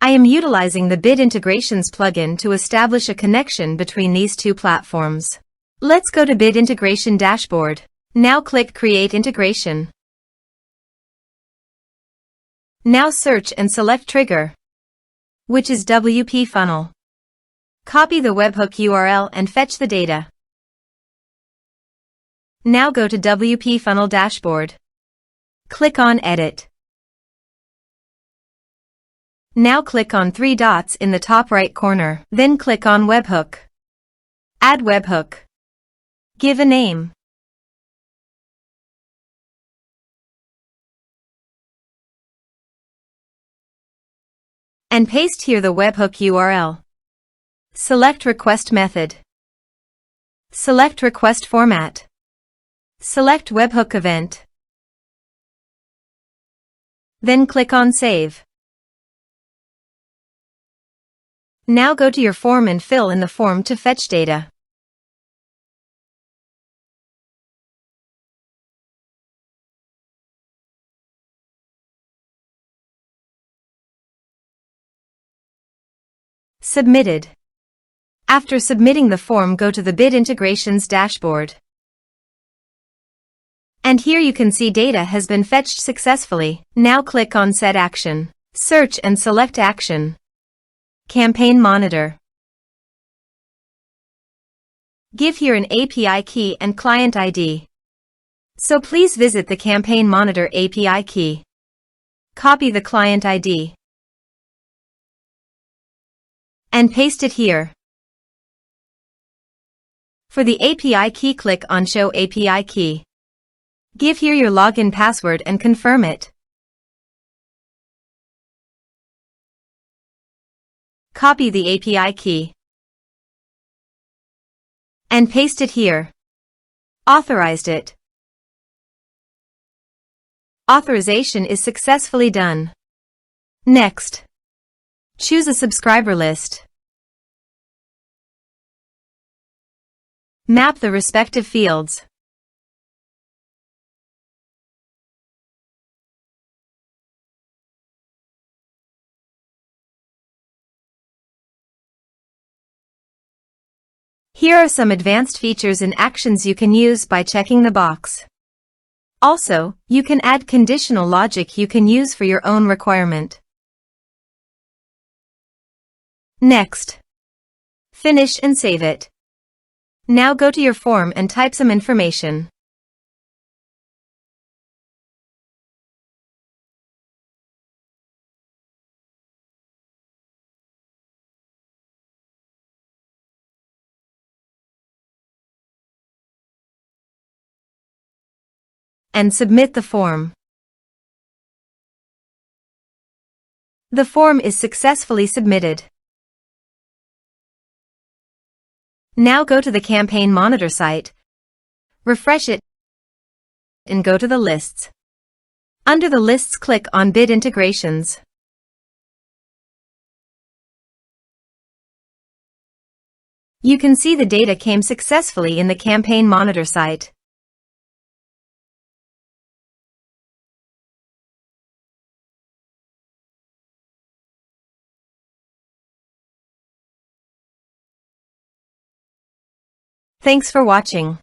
I am utilizing the Bid Integrations plugin to establish a connection between these two platforms. Let's go to Bid Integration Dashboard. Now click Create Integration. Now search and select Trigger, which is WP Funnel. Copy the webhook URL and fetch the data. Now go to WP Funnel Dashboard. Click on Edit. Now click on three dots in the top right corner. Then click on Webhook. Add webhook. Give a name. And paste here the webhook URL. Select Request Method. Select Request Format. Select Webhook Event. Then click on Save. Now go to your form and fill in the form to fetch data. Submitted. After submitting the form, go to the Bid Integrations dashboard. And here you can see data has been fetched successfully. Now click on Set Action. Search and select Action. Campaign Monitor. Give here an API key and client ID. So please visit the Campaign Monitor API key. Copy the client ID. And paste it here. For the API key, click on Show API Key. Give here your login password and confirm it. Copy the API key. And paste it here. Authorized it. Authorization is successfully done. Next. Choose a subscriber list. Map the respective fields. Here are some advanced features and actions you can use by checking the box. Also, you can add conditional logic you can use for your own requirement. Next. Finish and save it. Now go to your form and type some information. And submit the form. The form is successfully submitted. Now go to the Campaign Monitor site, refresh it, and go to the lists. Under the lists, click on Bid Integrations. You can see the data came successfully in the Campaign Monitor site. Thanks for watching.